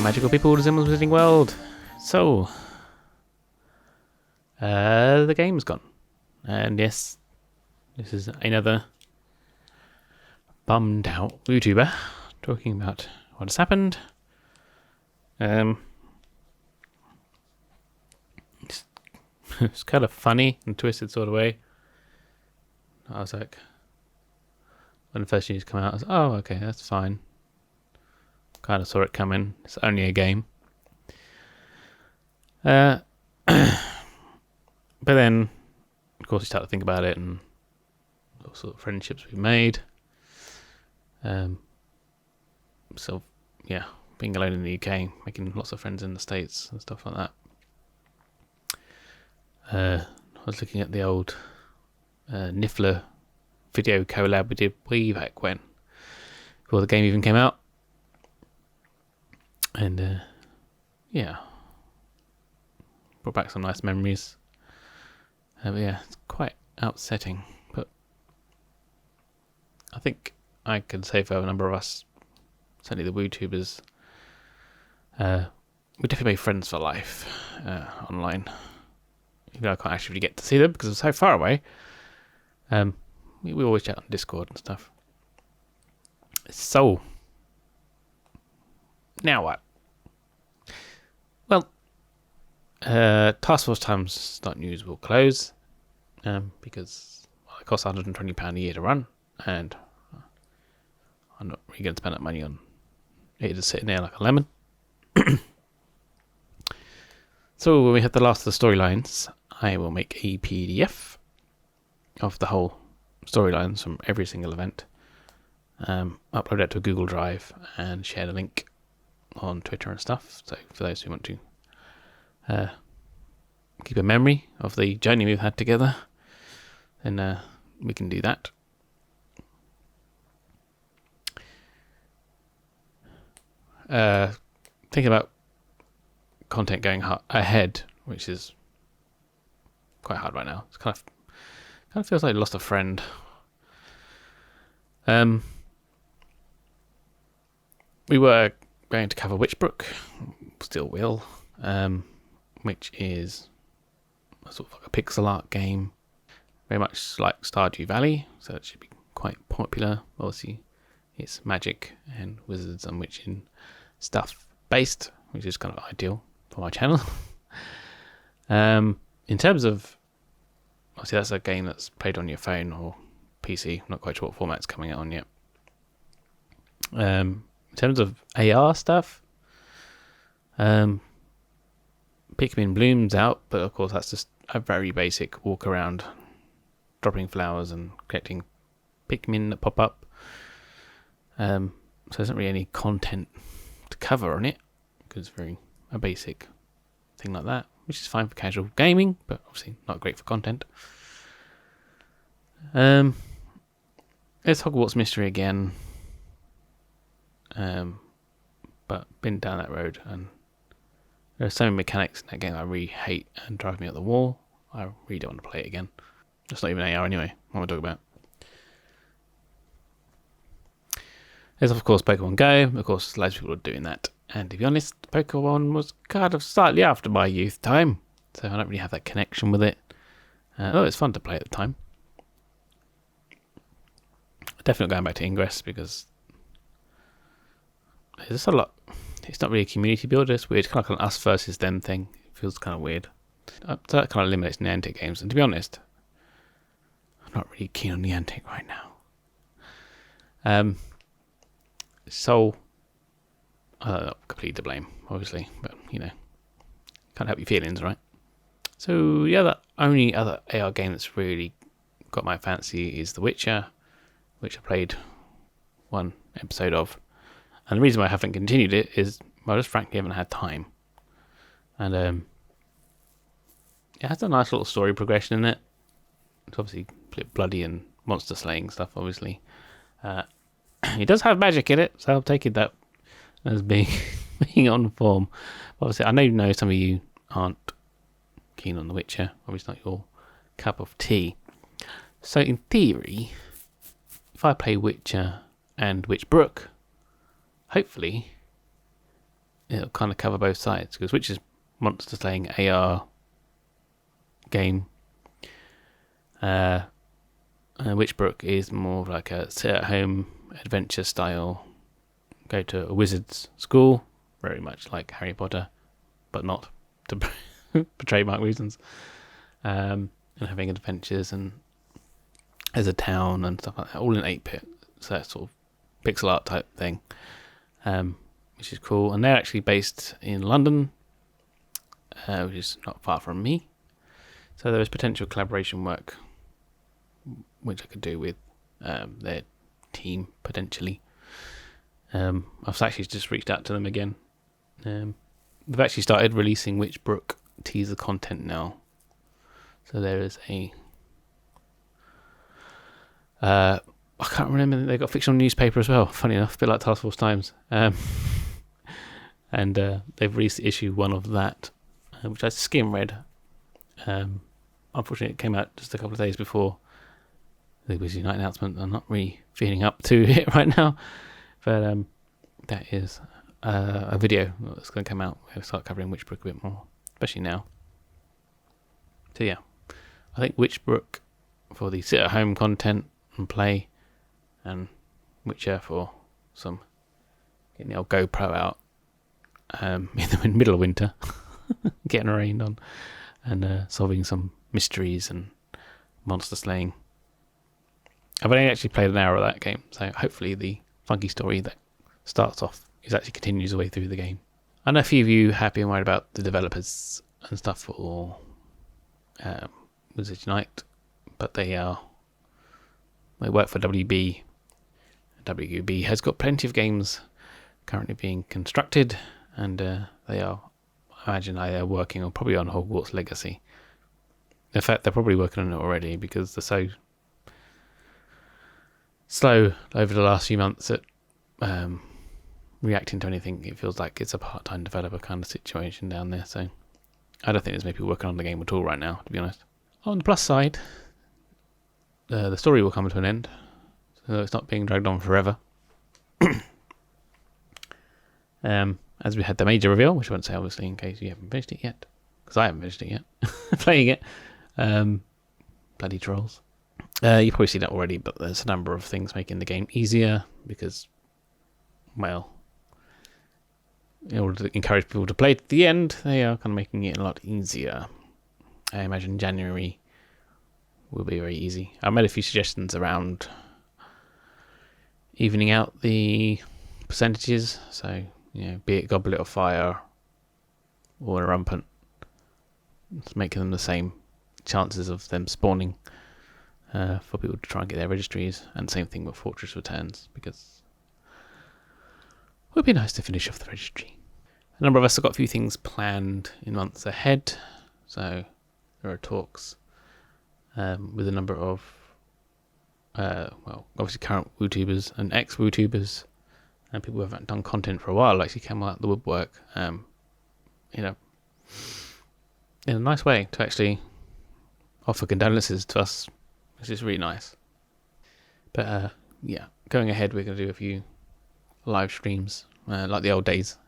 magical people to Zealman's Wizarding World. So, the game's gone. And yes, this is another bummed out YouTuber talking about what has happened. It's kind of funny in a twisted sort of way. I was like, when the first news came out, I was like, oh, okay, that's fine. Kind of saw it coming. It's only a game. But then, of course, you start to think about it and all sort of friendships we've made. So, yeah, being alone in the UK, making lots of friends in the States and stuff like that. I was looking at the old Niffler video collab we did way back when, before the game even came out. And, yeah, brought back some nice memories. But yeah, it's quite upsetting. But I think I can say for a number of us, certainly the WooTubers, we definitely made friends for life online. Even though I can't actually get to see them because they're so far away. We always chat on Discord and stuff. So, now what? Well, Taskforce Times.news will close because it costs £120 a year to run, and I'm not really going to spend that money on it just sitting there like a lemon. So when we have the last of the storylines, I will make a PDF of the whole storylines from every single event, upload it to a Google Drive, and share the link on Twitter and stuff. So for those who want to keep a memory of the journey we've had together, then we can do that. Thinking about content going ahead, which is quite hard right now. It's kind of feels like I lost a friend. We were going to cover Witchbrook, still will, which is a sort of like a pixel art game, very much like Stardew Valley, so it should be quite popular. Obviously, it's magic and wizards and witching stuff based, which is kind of ideal for my channel. In terms of, obviously that's a game that's played on your phone or PC. I'm not quite sure what format it's coming out on yet. In terms of AR stuff, Pikmin Bloom's out, but of course that's just a very basic walk around, dropping flowers and collecting Pikmin that pop up. So there's not really any content to cover on it, because it's very a basic thing like that, which is fine for casual gaming, but obviously not great for content. It's Hogwarts Mystery again, but been down that road, and there are so many mechanics in that game I really hate and drive me up the wall. I really don't want to play it again. It's not even AR anyway. What am I talking about? There's of course Pokemon Go. Of course, loads of people are doing that. And to be honest, Pokemon was kind of slightly after my youth time, so I don't really have that connection with it. Although it's fun to play at the time. Definitely going back to Ingress because there's just a lot. It's not really a community builder. It's weird. It's kind of like an us versus them thing. It feels kind of weird. So that kind of eliminates Niantic games. And to be honest, I'm not really keen on Niantic right now. So, completely to blame, obviously, but you know, can't help your feelings, right? So the only other AR game that's really got my fancy is The Witcher, which I played one episode of, and the reason why I haven't continued it is I just frankly haven't had time. And it has a nice little story progression in it. It's obviously a bit bloody and monster slaying stuff, obviously. It does have magic in it, so I'll take it that as being on form. Obviously, I know some of you aren't keen on The Witcher. Obviously, not your cup of tea. So, in theory, if I play Witcher and Witchbrook, hopefully it'll kind of cover both sides, because which is monster slaying AR game, Witchbrook is more like a sit-at-home adventure style. Go to a wizard's school, very much like Harry Potter, but not to for trademark reasons. And having adventures, and there's a town and stuff like that, all in 8-bit, so that sort of pixel art type thing, which is cool. And they're actually based in London, which is not far from me. So there is potential collaboration work which I could do with their team potentially. I've actually just reached out to them again. They've actually started releasing Witchbrook teaser content now. So there is a I can't remember, they got a fictional newspaper as well, funny enough, a bit like Taskforce Times. And they've released issue 1 of that, which I skim read. Unfortunately, it came out just a couple of days before the Wizard Unite announcement. I'm not really feeling up to it right now, but that is a video that's going to come out. We'll start covering Witchbrook a bit more, especially now. So yeah, I think Witchbrook for the sit-at-home content and play, and Witcher for some getting the old GoPro out in the middle of winter, getting rained on, and solving some mysteries and monster slaying. I've only actually played an hour of that game, so hopefully the funky story that starts off actually continues the way through the game. I know a few of you have been worried about the developers and stuff for Wizard Unite, but they work for WB. WB has got plenty of games currently being constructed, and they are, I imagine they are working on probably on Hogwarts Legacy. In fact, they're probably working on it already, because they're so slow over the last few months at reacting to anything. It feels like it's a part-time developer kind of situation down there, so I don't think there's many people working on the game at all right now, to be honest. On the plus side, the story will come to an end, so it's not being dragged on forever. As we had the major reveal, which I won't say obviously in case you haven't finished it yet, because I haven't finished it yet, playing it. Bloody trolls. You've probably seen that already, but there's a number of things making the game easier, because, well, in order to encourage people to play to the end, they are kind of making it a lot easier. I imagine January will be very easy. I made a few suggestions around evening out the percentages, so, be it Goblet of Fire or a Rampant, making them the same chances of them spawning for people to try and get their registries, and same thing with Fortress Returns, because it would be nice to finish off the registry. A number of us have got a few things planned in months ahead, so there are talks with a number of obviously current WooTubers and ex-WooTubers, and people who haven't done content for a while actually came out the woodwork, in a nice way, to actually offer condolences to us, which is really nice. But going ahead, we're going to do a few live streams, like the old days,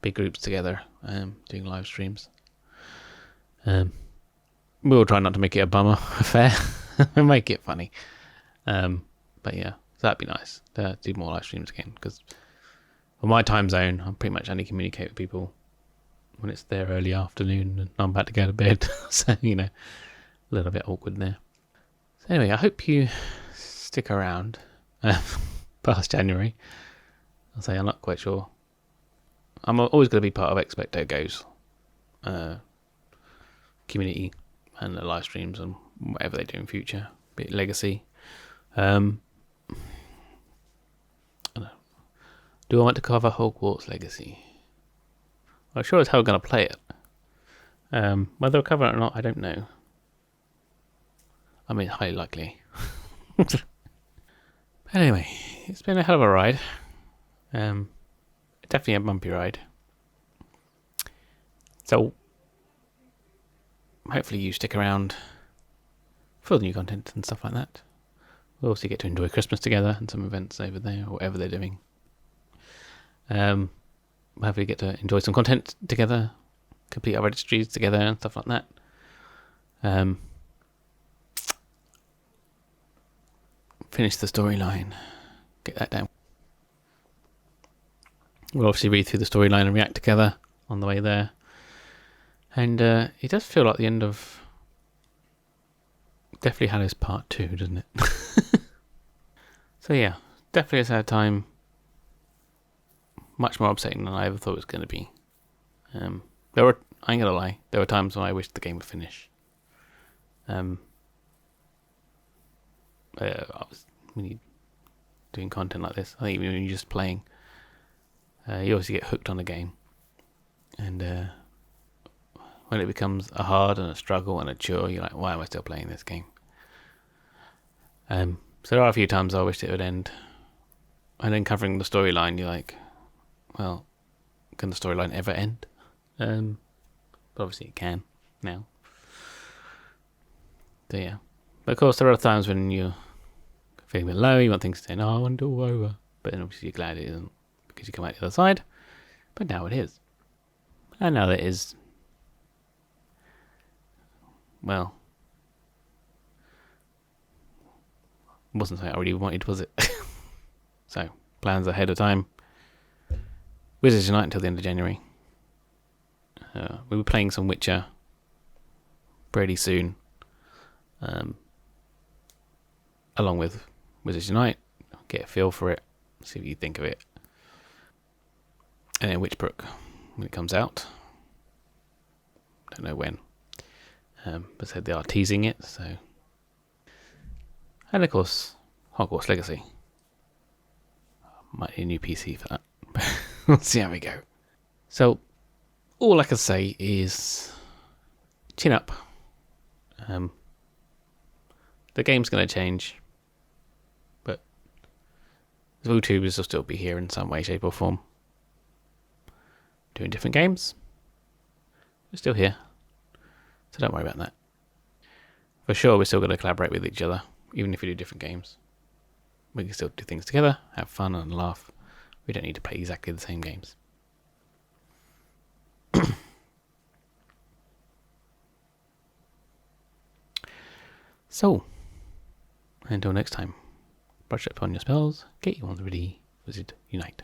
big groups together, doing live streams. We'll try not to make it a bummer affair. We'll make it funny. But yeah, so that'd be nice to do more live streams again, because for my time zone, I pretty much only communicate with people when it's their early afternoon and I'm about to go to bed. So, a little bit awkward there. So anyway, I hope you stick around past January. I'll say I'm not quite sure. I'm always going to be part of Expecto Go's community and the live streams and whatever they do in future, be it Legacy. Do I want to cover Hogwarts Legacy? I'm sure as hell going to play it. Whether I'll cover it or not, I don't know. I mean, highly likely. But anyway, it's been a hell of a ride. Definitely a bumpy ride. So, hopefully you stick around for the new content and stuff like that. We'll also get to enjoy Christmas together and some events over there, or whatever they're doing. hopefully get to enjoy some content together, complete our registries together and stuff like that. Finish the storyline, get that down. We'll obviously read through the storyline and react together on the way there. And it does feel like the end of Deathly Hallows Part 2, doesn't it? So yeah, definitely a sad time. Much more upsetting than I ever thought it was going to be. I ain't gonna lie, there were times when I wished the game would finish. When you're doing content like this, I think even when you're just playing, you obviously get hooked on a game. And when it becomes a hard and a struggle and a chore, you're like, why am I still playing this game? So there are a few times I wished it would end. And then covering the storyline, you're like, well, can the storyline ever end? But obviously it can now. So yeah. But of course there are times when you're feeling a bit low, you want things to say, no, I want it all over. But then obviously you're glad it isn't, because you come out the other side. But now it is. And now that it is, well, wasn't something I really wanted, was it? So, plans ahead of time. Wizards Unite until the end of January. We'll be playing some Witcher pretty soon. Along with Wizards Unite. Get a feel for it. See what you think of it. And then Witchbrook when it comes out. Don't know when. But said they are teasing it, so. And of course, Hogwarts Legacy. Might need a new PC for that. We'll see how we go. So, all I can say is chin up. The game's going to change, but the VooTubers will still be here in some way, shape or form. Doing different games. We're still here. So don't worry about that. For sure, we're still going to collaborate with each other, even if we do different games. We can still do things together, have fun and laugh. We don't need to play exactly the same games. So, until next time, brush up on your spells, get you on the ready, Wizard Unite.